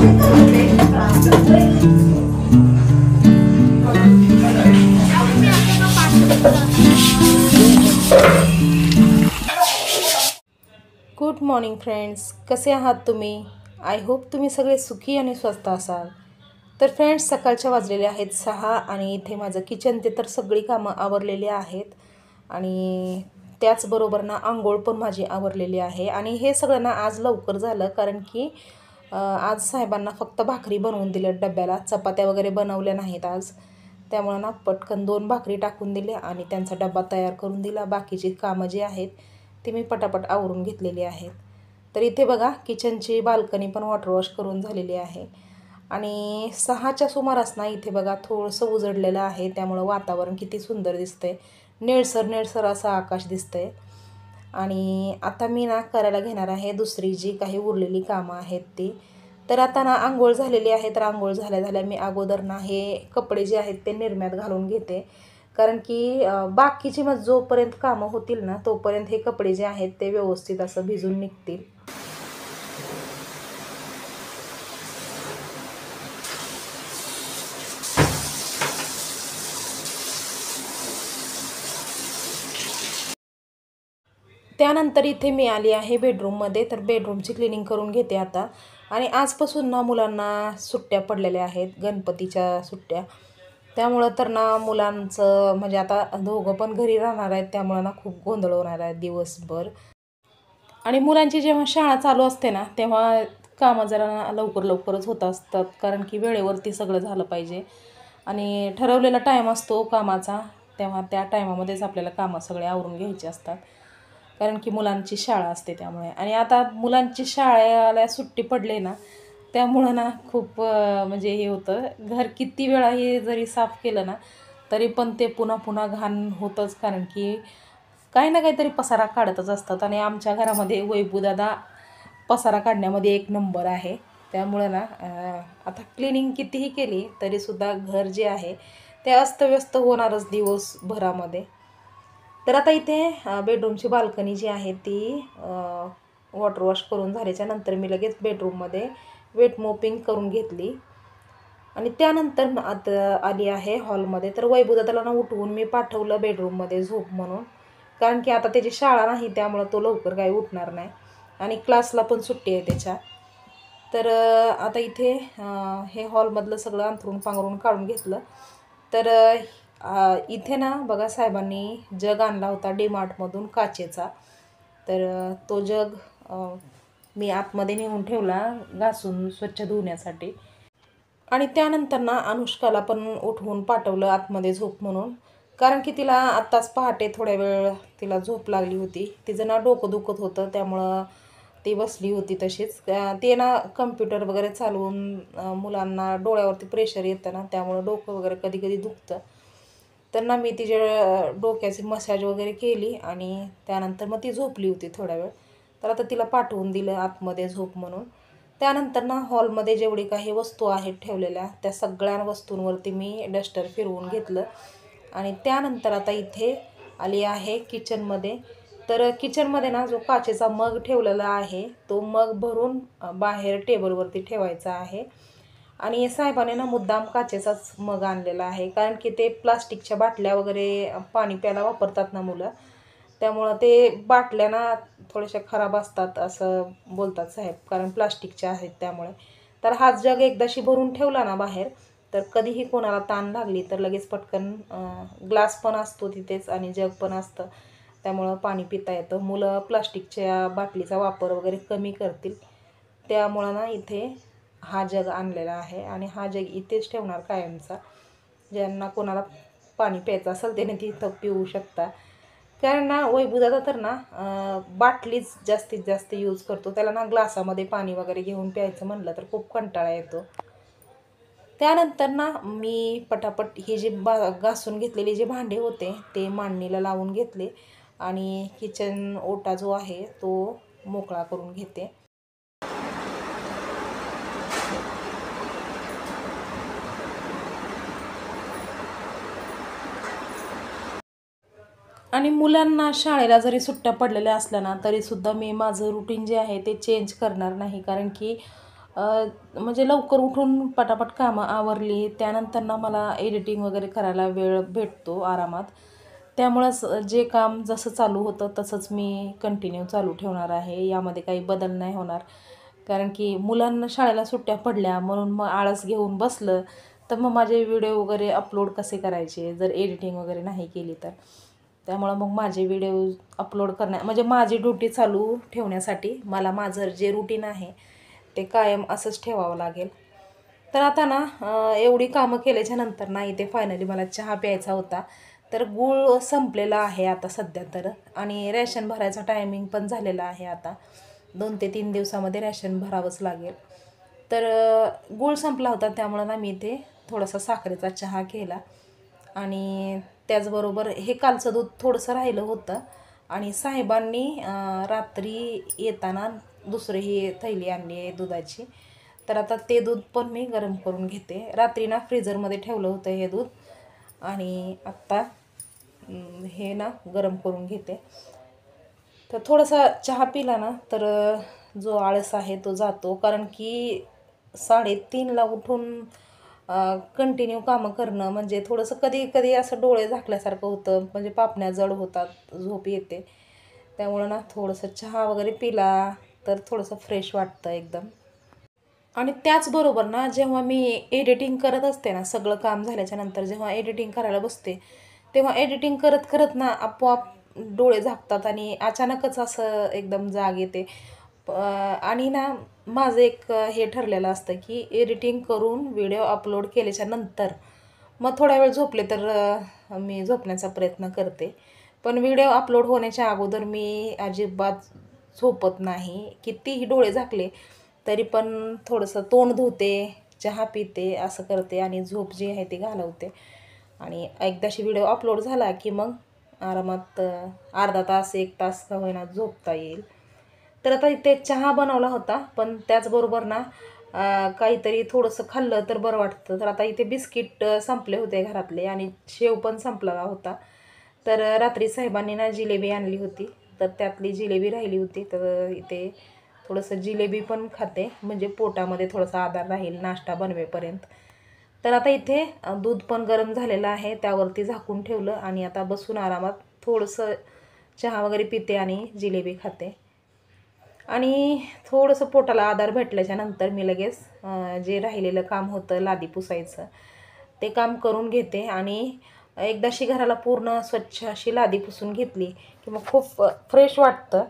Good morning friends, कसे आहात तुम्ही? आय होप तुम्ही सगळे सुखी आणि स्वस्त असाल. तर फ्रेंड्स, सकाळच्या वाजलेले आहेत 6 आणि इथे माझं किचन ते तर सगळी कामं आवरलेली आहेत आणि त्याचबरोबर ना आंघोळ पण माझी आवरलेली आहे. आणि हे सगळं ना आज लवकर झालं कारण की आज साहेबांना फक्त भाकरी बनवून दिल्या डब्याला, चपात्या वगैरे बनवल्या नाहीत आज. त्यामुळे ना पटकन 2 भाकरी टाकून दिल्या आणि त्यांचा डबा तयार करून दिला. बाकीची कामं जी आहेत ते मी पटापट आवरून घेतलेली आहेत. तर इथे बघा किचनची बाल्कनी पण वॉटर वॉश करून झालेली आहे. आणि 6च्या सुमारास ना इथे बघा थोडंसं उजडलेलं आहे, त्यामुळं वातावरण किती सुंदर दिसतंय. निळसर निळसर असं आकाश दिसतंय. आणि आता मी ना करायला घेणार आहे दुसरी जी काही उरलेली कामं आहेत ती. तर आता ना आंघोळ झालेली आहे, तर आंघोळ झाल्या झाल्या मी अगोदर ना हे कपडे जे आहेत ते निरम्यात घालून घेते. कारण की बाकीची मग जोपर्यंत कामं होतील ना तोपर्यंत हे कपडे जे आहेत ते व्यवस्थित असं भिजून निघतील. त्यानंतर इथे मी आली आहे बेडरूममध्ये. तर बेडरूमची क्लिनिंग करून घेते आता. आणि आजपासून ना मुलांना सुट्ट्या पडलेल्या आहेत, गणपतीच्या सुट्ट्या. त्यामुळं तर ना मुलांचं म्हणजे आता दोघं पण घरी राहणार आहेत, त्यामुळं ना खूप गोंधळ होणार आहे दिवसभर. आणि मुलांची जेव्हा शाळा चालू असते ना तेव्हा कामं जरा लवकर लवकरच होत असतात, कारण की वेळेवरती सगळं झालं पाहिजे. आणि ठरवलेला टाईम असतो कामाचा, तेव्हा त्या टायमामध्येच आपल्याला कामं सगळे आवरून घ्यायची असतात, कारण की मुलांची शाळा असते त्यामुळे. आणि आता मुलांची शाळेला सुट्टी पडली ना त्यामुळं ना खूप म्हणजे हे होतं, घर किती वेळाही जरी साफ केलं ना तरी पण ते पुन्हा पुन्हा घाण होतंच, कारण की काही ना काहीतरी पसारा काढतच असतात. आणि आमच्या घरामध्ये वैभूदादा पसारा काढण्यामध्ये एक नंबर आहे. त्यामुळं ना आता क्लिनिंग कितीही केली तरीसुद्धा घर जे आहे ते अस्तव्यस्त होणारच दिवसभरामध्ये. तर आता इथे बेडरूमची बाल्कनी जी आहे ती वॉटर वॉश करून झाल्याच्या नंतर मी लगेच बेडरूममध्ये वेट मोपिंग करून घेतली. आणि त्यानंतर आता आली आहे हॉलमध्ये. तर वैभवदादाला ना उठवून मी पाठवलं बेडरूममध्ये झोप म्हणून, कारण की आता त्याची शाळा नाही त्यामुळं तो लवकर काही उठणार नाही आणि क्लासला पण सुट्टी आहे त्याच्या. तर आता इथे हे हॉलमधलं सगळं अंथरून पांघरून काढून घेतलं. तर इथे ना बघा साहेबांनी जग आणला होता डीमार्टमधून काचेचा. तर तो जग मी आतमध्ये नेऊन ठेवला घासून स्वच्छ धुण्यासाठी. आणि त्यानंतर ना अनुष्काला पण उठवून पाठवलं आतमध्ये झोप म्हणून, कारण की तिला आत्ताच पहाटे थोड्या वेळ तिला झोप लागली होती. तिचं ना डोकं दुखत होतं त्यामुळं ती बसली होती तशीच. ते ना कम्प्युटर वगैरे चालवून मुलांना डोळ्यावरती प्रेशर येतं ना, त्यामुळं डोकं वगैरे कधी कधी दुखतं. तर ना मी तिच्या डोक्याची मसाज वगैरे केली आणि त्यानंतर मग ती झोपली होती थोडा वेळ. तर आता तिला पाठवून दिलं आतमध्ये झोप म्हणून. त्यानंतर ना हॉलमध्ये जेवढी काही वस्तू आहेत ठेवलेल्या त्या सगळ्या वस्तूंवरती मी डस्टर फिरवून घेतलं. आणि त्यानंतर आता इथे आली आहे किचनमध्ये. तर किचनमध्ये ना जो काचेचा मग ठेवलेला आहे तो मग भरून बाहेर टेबलवरती ठेवायचा आहे. आणि साहेबाने ना मुद्दाम काचेचाच मग आणलेला आहे, कारण की ते प्लास्टिकच्या बाटल्या वगैरे पाणी प्यायला वापरतात ना मुलं, त्यामुळं ते बाटल्या ना थोड्याशा खराब असतात असं बोलतात साहेब, कारण प्लास्टिकच्या आहेत त्यामुळे. तर हा जग एकदाशी भरून ठेवला ना बाहेर तर कधीही कोणाला ताण लागली तर लगेच पटकन ग्लास पण असतो तिथेच आणि जग पण असतं, त्यामुळं पाणी पिता येतं. मुलं प्लास्टिकच्या बाटलीचा वापर वगैरे कमी करतील, त्यामुळं ना इथे हा जग आणलेला आहे. आणि हा जग इथेच ठेवणार कायमचा. ज्यांना कोणाला पाणी प्यायचं असेल त्याने तिथं पिऊ शकता. कारण ना वैभवदादा तर ना बाटलीच जास्तीत जास्त यूज करतो. त्याला ना ग्लासामध्ये पाणी वगैरे घेऊन प्यायचं म्हणलं तर खूप कंटाळा येतो. त्यानंतर ना मी पटापट ही जी घासून घेतलेले जे भांडे होते ते मांडणीला लावून घेतले आणि किचन ओटा जो आहे तो मोकळा करून घेते. आणि मुलांना शाळेला जरी सुट्ट्या पडलेल्या असल्या ना तरीसुद्धा मी माझं रुटीन जे आहे ते चेंज करणार नाही, कारण की म्हणजे लवकर उठून पटापट कामं आवरली त्यानंतर ना मला एडिटिंग वगैरे करायला वेळ भेटतो आरामात. त्यामुळंच जे काम जसं चालू होतं तसंच मी कंटिन्यू चालू ठेवणार आहे. यामध्ये काही बदल नाही होणार. कारण की मुलांना शाळेला सुट्ट्या पडल्या म्हणून मग आळस घेऊन बसलं तर मग माझे व्हिडिओ वगैरे अपलोड कसे करायचे जर एडिटिंग वगैरे नाही केली तर. त्यामुळं मग माझे व्हिडिओ अपलोड म्हणजे माझी ड्युटी चालू ठेवण्यासाठी मला माझं जे रुटीन आहे ते कायम असंच ठेवावं लागेल. तर आता ना एवढी कामं केल्याच्या नंतर ना इथे फायनली मला चहा प्यायचा होता. तर गूळ संपलेला आहे आता सध्या तर, आणि रॅशन भरायचा टायमिंग पण झालेला आहे आता. 2 ते 3 दिवसामध्ये रॅशन भरावंच लागेल. तर गूळ संपला होता त्यामुळं ना मी इथे थोडासा साखरेचा चहा केला. आणि त्याचबरोबर हे कालचं दूध थोडंसं राहिलं होतं आणि साहेबांनी रात्री येताना दुसरी ही थैली आणली आहे दुधाची. तर आता ते दूध पण मी गरम करून घेते. रात्री ना फ्रीजरमध्ये ठेवलं होतं हे दूध आणि आत्ता हे ना गरम करून घेते. तर थोडासा चहा पिला ना तर जो आळस आहे तो जातो. कारण की 3:30ला उठून कंटिन्यू कामं करणं म्हणजे थोडंसं कधी कधी असं डोळे झाकल्यासारखं होतं, म्हणजे पापण्या जड होतात, झोप येते. त्यामुळं ना थोडंसं चहा वगैरे पिला तर थोडंसं फ्रेश वाटतं एकदम. आणि त्याचबरोबर ना जेव्हा मी एडिटिंग करत असते ना, सगळं काम झाल्याच्या नंतर जेव्हा एडिटिंग करायला बसते तेव्हा एडिटिंग करत करत ना आपोआप डोळे झाकतात आणि अचानकच असं एकदम जाग येते. आणि ना माझं एक हे ठरलेलं असतं की एडिटिंग करून व्हिडिओ अपलोड केल्याच्या नंतर मग थोडा वेळ झोपले तर मी झोपण्याचा प्रयत्न करते. पण व्हिडिओ अपलोड होण्याच्या अगोदर मी अजिबात झोपत नाही. कितीही डोळे झाकले तरी पण थोडंसं तोंड धुते, चहा पिते, असं करते आणि झोप जी आहे ती घालवते. आणि एकदाशी व्हिडिओ अपलोड झाला की मग आरामात अर्धा तास 1 तास का होईना झोपता येईल. तर आता इथे चहा बनवला होता पण त्याचबरोबर ना काहीतरी थोडंसं खाल्लं तर बरं वाटतं. तर आता इथे बिस्किट संपले होते घरातले आणि शेव पण संपला होता. तर रात्री साहेबांनी ना जिलेबी आणली होती तर त्यातली जिलेबी राहिली होती. तर इथे थोडंसं जिलेबी पण खाते म्हणजे पोटामध्ये थोडासा आधार राहील नाश्ता बनवेपर्यंत. तर आता इथे दूध पण गरम झालेलं आहे त्यावरती झाकून ठेवलं आणि आता बसून आरामात थोडंसं चहा वगैरे पिते आणि जिलेबी खाते. आणि थोडंसं पोटाला आधार भेटल्याच्या नंतर मी लगेच जे राहिलेलं काम होतं लादी पुसायचं ते काम करून घेते. आणि एकदाशी घराला पूर्ण स्वच्छ अशी लादी पुसून घेतली की मग खूप फ्रेश वाटतं.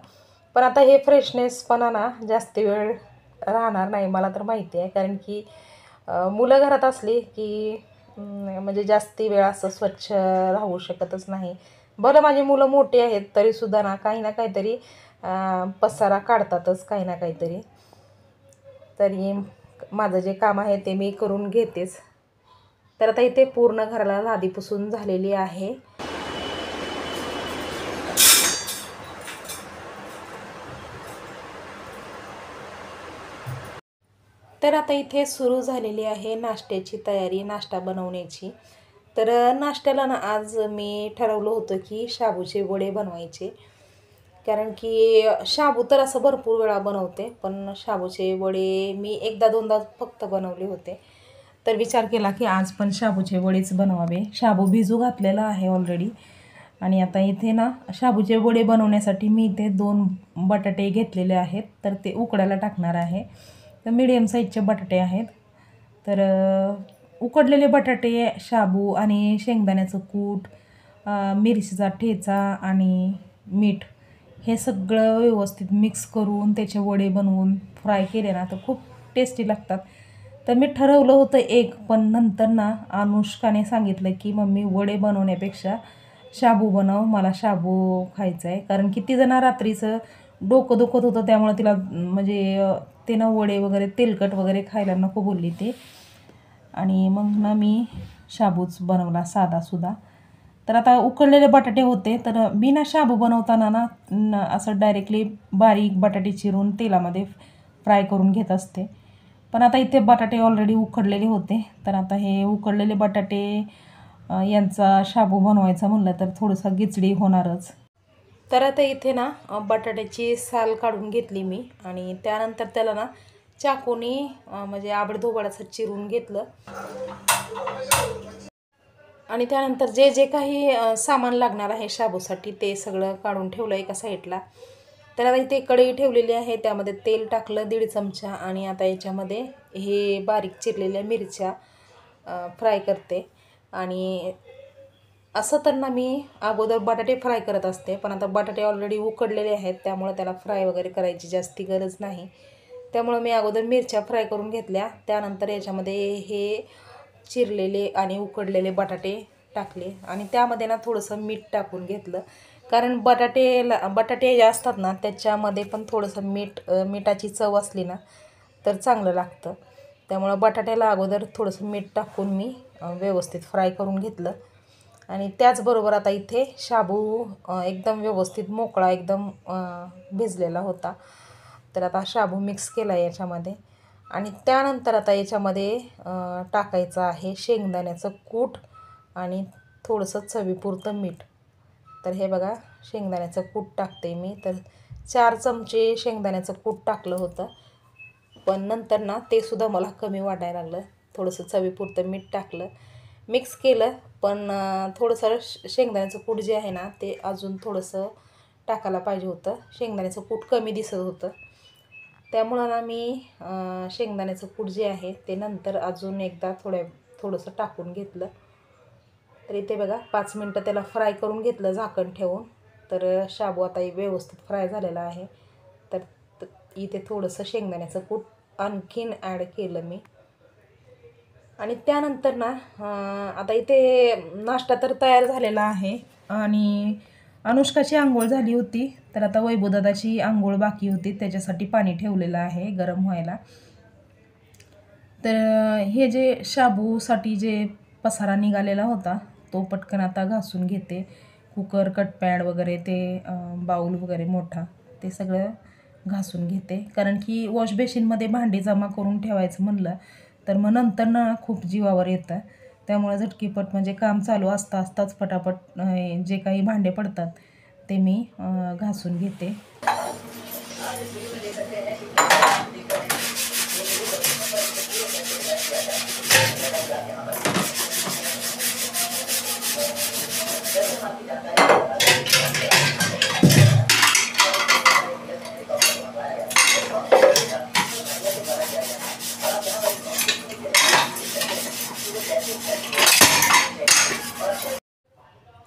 पण आता हे फ्रेशनेसपणा ना जास्त वेळ राहणार नाही मला तर माहिती आहे. कारण की मुलं घरात असली की म्हणजे जास्ती वेळ असं स्वच्छ राहू शकतच नाही. बरं माझी मुलं मोठी आहेत तरीसुद्धा ना काहीतरी पसारा काढतातच काही ना काहीतरी. तरी माझं जे काम आहे ते मी करून घेतेच. तर आता इथे पूर्ण घराला लादी पुसून झालेली आहे. तर आता इथे सुरू झालेली आहे नाश्त्याची तयारी, नाश्ता बनवण्याची. तर नाश्त्याला ना आज मी ठरवलं होतं की शाबूचे वडे बनवायचे. कारण की शाबू तर असं भरपूर वेळा बनवते पण शाबूचे वडे मी 1दा-2दा फक्त बनवले होते. तर विचार केला की आज पण शाबूचे वडेच बनवावे. शाबू भिजू घातलेला आहे ऑलरेडी. आणि आता इथे ना शाबूचे वडे बनवण्यासाठी मी इथे 2 बटाटे घेतलेले आहेत तर ते उकडायला टाकणार आहे. तर मीडियम साईजचे बटाटे आहेत. तर उकडलेले बटाटे, शाबू आणि शेंगदाण्याचं कूट, मिरचीचा ठेचा आणि मीठ हे सगळं व्यवस्थित मिक्स करून त्याचे वडे बनवून फ्राय केले ना तर खूप टेस्टी लागतात. तर मी ठरवलं होतं एक, पण नंतर ना अनुष्काने सांगितलं की मम्मी वडे बनवण्यापेक्षा शाबू बनव, मला शाबू खायचा आहे. कारण की तिचं ना रात्रीचं डोकं दुखत होतं त्यामुळे तिला म्हणजे ते ना वडे वगैरे तेलकट वगैरे खायला नको बोलली ती. आणि मग ना मी शाबूच बनवला साधासुद्धा. तर आता उकडलेले बटाटे होते तर बिना शाबू बनवताना ना असं डायरेक्टली बारीक बटाटे चिरून तेलामध्ये फ्राय करून घेत असते. पण आता इथे बटाटे ऑलरेडी उकडलेले होते तर आता हे उकडलेले बटाटे यांचा शाबू बनवायचा म्हणलं तर थोडंसं गिचडी होणारच. तर आता इथे ना बटाट्याची साल काढून घेतली मी आणि त्यानंतर त्याला ना चाकूनी म्हणजे आबडधोबड असं चिरून घेतलं. आणि त्यानंतर जे जे काही सामान लागणार आहे शाबूसाठी ते सगळं काढून ठेवलं एका साईडला. तर आता इथे कढई ठेवलेली आहे, त्यामध्ये तेल टाकलं 1.5 चमचा आणि आता याच्यामध्ये हे बारीक चिरलेल्या मिरच्या फ्राय करते. आणि असं तर ना मी अगोदर बटाटे फ्राय करत असते, पण आता बटाटे ऑलरेडी उकडलेले आहेत त्यामुळे त्याला फ्राय वगैरे करायची जास्ती गरज नाही. त्यामुळे मी अगोदर मिरच्या फ्राय करून घेतल्या. त्यानंतर याच्यामध्ये हे चिरलेले आणि उकडलेले बटाटे टाकले आणि त्यामध्ये ना थोडंसं मीठ टाकून घेतलं, कारण बटाटे जे असतात ना त्याच्यामध्ये पण थोडंसं मिठाची चव असली ना तर चांगलं लागतं. त्यामुळं बटाट्याला अगोदर थोडंसं मीठ टाकून मी व्यवस्थित फ्राय करून घेतलं. आणि त्याचबरोबर आता इथे शाबू एकदम व्यवस्थित मोकळा एकदम भिजलेला होता. तर आता शाबू मिक्स केला याच्यामध्ये. आणि त्यानंतर आता याच्यामध्ये टाकायचं आहे शेंगदाण्याचं कूट आणि थोडंसं चवीपुरतं मीठ. तर हे बघा शेंगदाण्याचं कूट टाकते मी. तर 4 चमचे शेंगदाण्याचं कूट टाकलं होतं, पण नंतर ना ते सुद्धा मला कमी वाटायला लागलं. थोडंसं चवीपुरतं मीठ टाकलं, मिक्स केलं. पण थोडंसं शेंगदाण्याचं कूट जे आहे ना ते अजून थोडंसं टाकायला पाहिजे होतं. शेंगदाण्याचं कूट कमी दिसत होतं, त्यामुळं ना मी शेंगदाण्याचं कूट जे आहे ते नंतर अजून एकदा थोडंसं टाकून घेतलं. तर इथे बघा 5 मिनटं त्याला फ्राय करून घेतलं झाकण ठेवून. तर शाबू आता व्यवस्थित फ्राय झालेला आहे. तर इथे थोडंसं शेंगदाण्याचं कूट आणखीन ॲड केलं मी. आणि त्यानंतर ना आता इथे नाश्ता तर तयार झालेला आहे आणि अनुष्काची आंघोळ झाली होती. तर आता वैभवदादाची आंघोळ बाकी होती, त्याच्यासाठी पाणी ठेवलेलं आहे गरम व्हायला. तर हे जे शाबूसाठी जे पसारा निघालेला होता तो पटकन आता घासून घेते. कुकर, कटपॅड वगैरे ते बाऊल वगैरे मोठा ते सगळं घासून घेते, कारण की वॉश बेसिनमध्ये भांडी जमा करून ठेवायचं म्हणलं तर मग नंतर ना खूप जीवावर येतं. त्यामुळे झटकीपट म्हणजे काम चालू असताच पटापट जे काही भांडे पडतात ते मी घासून घेते.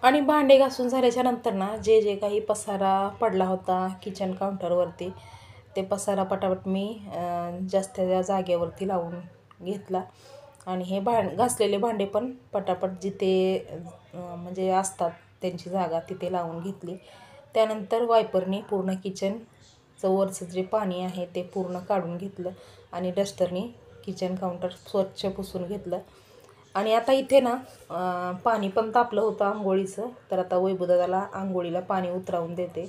आणि भांडे घासून झाल्याच्या नंतर ना जे जे काही पसारा पडला होता किचन काउंटरवरती ते पसारा पटापट मी जास्तीच्या जागेवरती लावून घेतला. आणि हे घासलेले भांडे पण पटापट जिथे म्हणजे असतात त्यांची जागा तिथे लावून घेतली. त्यानंतर वायपरनी पूर्ण किचनचं वरचं जे पाणी आहे ते पूर्ण काढून घेतलं आणि डस्टरनी किचन काउंटर स्वच्छ पुसून घेतलं. आणि आता इथे ना पाणी पण तापलं होतं आंघोळीचं. तर आता वैभवदादाला आंघोळीला पाणी उतरावून देते.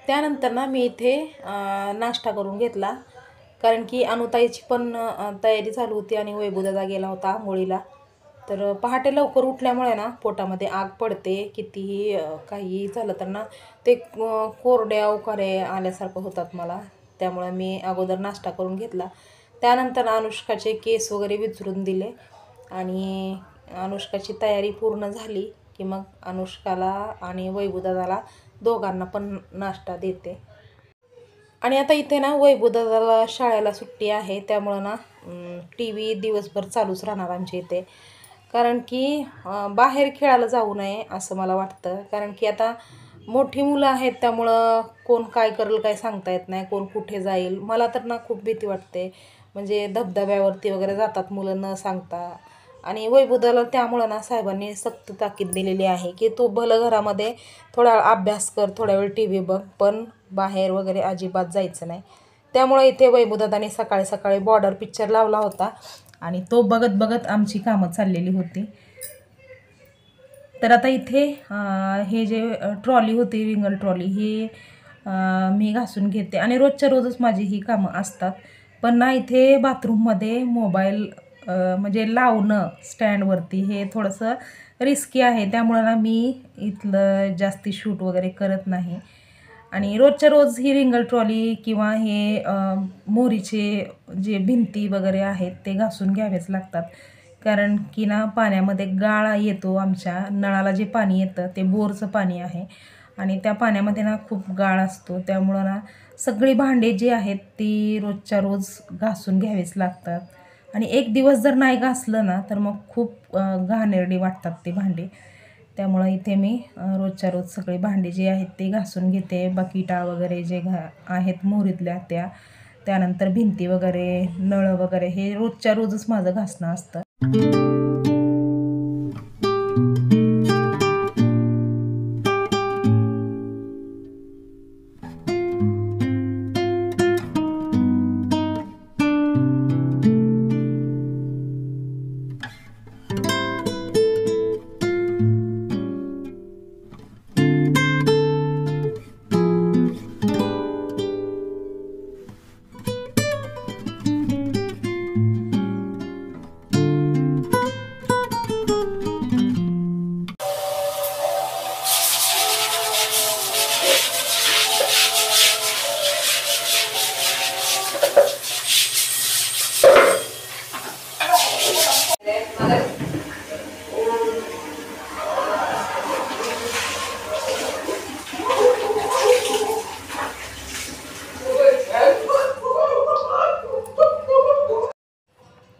त्यानंतर ना मी इथे नाश्ता करून घेतला, कारण की अनुताईची पण तयारी चालू होती आणि वैभवदादा गेला होता आंघोळीला. तर पहाटे लवकर उठल्यामुळे ना पोटामध्ये आग पडते. कितीही काही झालं तर ना ते कोरड्या उकारे आल्यासारखं होतात मला. त्यामुळे मी अगोदर नाश्ता करून घेतला. त्यानंतर अनुष्काचे केस वगैरे विचारून दिले आणि अनुष्काची तयारी पूर्ण झाली की मग अनुष्काला आणि वैभवदादाला दोघांना पण नाश्ता देते. आणि आता इथे ना वैभवदादाला शाळेला सुट्टी आहे, त्यामुळं ना TV दिवसभर चालूच राहणार आमच्या इथे. कारण की बाहेर खेळायला जाऊ नये असं मला वाटतं, कारण की आता मोठी मुलं आहेत त्यामुळं कोण काय करेल काय सांगता येत नाही, कोण कुठे जाईल. मला तर ना खूप भीती वाटते, म्हणजे धबधब्यावरती वगैरे जातात मुलं न सांगता. आणि वैभवदादाला त्यामुळं ना साहेबांनी सक्त ताकीद दिलेली आहे की तू भलं घरामध्ये थोडा अभ्यास कर, थोडा वेळ TV बघ, पण बाहेर वगैरे अजिबात जायचं नाही. त्यामुळे इथे वैभवदादाने सकाळी सकाळी बॉर्डर पिक्चर लावला होता आणि तो बघत बघत आमची कामं चाललेली होती. तर आता इथे हे जे ट्रॉली होती रिंगल ट्रॉली ही मी घासून घेते आणि रोजच्या रोजच माझी ही कामं असतात. पण ना इथे बाथरूममध्ये मोबाईल म्हणजे लावणं स्टँडवरती हे थोडंसं रिस्की आहे, त्यामुळं ना मी इथलं जास्ती शूट वगैरे करत नाही. आणि रोजच्या रोज ही रिंगल ट्रॉली किंवा हे मोरीचे जे भिंती वगैरे आहेत ते घासून घ्यावेच लागतात. कारण की ना पाण्यामध्ये गाळ येतो. आमच्या नळाला जे पाणी येतं ते बोरचं पाणी आहे आणि त्या पाण्यामध्ये ना खूप गाळ असतो. त्यामुळं ना सगळी भांडी जी आहेत ती रोजच्या रोज घासून घ्यावीच लागतात. आणि एक दिवस जर नाही घासलं ना तर मग खूप घाणेरडी वाटतात ती भांडी. त्यामुळं इथे मी रोजच्या रोज सगळी भांडी जी आहेत ती घासून घेते. बकिटा वगैरे जे आहेत मोरीतल्या त्यानंतर भिंती वगैरे, नळ वगैरे हे रोजच्या रोजच माझं घासणं असतं.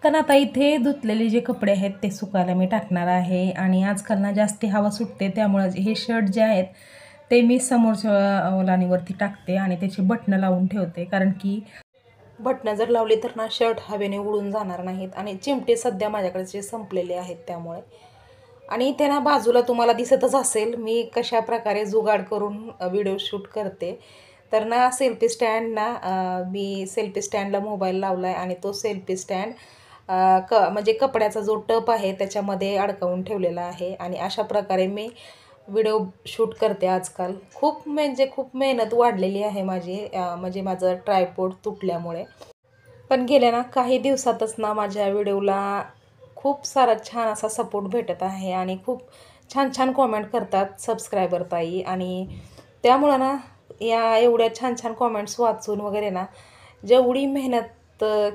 कारण आता इथे धुतलेले जे कपडे आहेत ते सुकायला मी टाकणार आहे. आणि आजकाल ना जास्ती हवा सुटते त्यामुळं हे शर्ट जे आहेत ते मी समोरच्या लाणीवरती टाकते आणि त्याची बटणं लावून ठेवते. कारण की बटणं जर लावली तर ना शर्ट हवेने उडून जाणार नाहीत. आणि चिमटे सध्या माझ्याकडचे संपलेले आहेत त्यामुळे. आणि इथे ना बाजूला तुम्हाला दिसतच असेल मी कशा प्रकारे जुगाड करून व्हिडिओ शूट करते. तर ना सेल्फी स्टँड ना मी सेल्फी स्टँडला मोबाईल लावला आहे आणि तो सेल्फी स्टँड म्हणजे कपड्याचा जो टप आहे त्याच्यामध्ये अडकवून ठेवलेला आहे. आणि अशा प्रकारे मी व्हिडिओ शूट करते आजकाल. खूप मेहनत वाढलेली आहे माझी, म्हणजे माझं ट्रायपॉड तुटल्यामुळे. पण गेल्या ना काही दिवसातच ना माझ्या व्हिडिओला खूप सारा छान असा सपोर्ट भेटत आहे आणि खूप छान छान कॉमेंट करतात सबस्क्रायबर ताई. आणि त्यामुळं ना या एवढ्या छान छान कॉमेंट्स वाचून वगैरे ना जेवढी मेहनत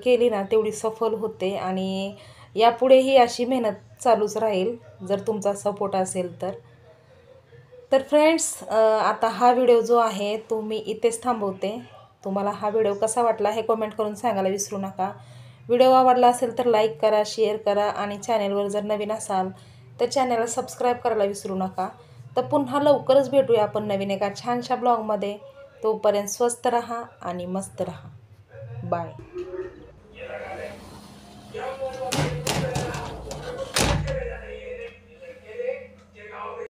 केली ना तेवढी सफल होते. आणि यापुढेही अशी मेहनत चालूच राहील जर तुमचा सपोर्ट असेल तर. तर फ्रेंड्स, आता हा व्हिडिओ जो आहे तो मी इथेच थांबवते. तुम्हाला हा व्हिडिओ कसा वाटला हे कमेंट करून सांगायला विसरू नका. व्हिडिओ आवडला असेल तर लाईक करा, शेअर करा आणि चॅनेलवर जर नवीन असाल तर चॅनलला सबस्क्राईब करायला विसरू नका. तर पुन्हा लवकरच भेटूया आपण नवीन एका छानशा ब्लॉगमध्ये. तोपर्यंत स्वस्त रहा आणि मस्त रहा. बाय.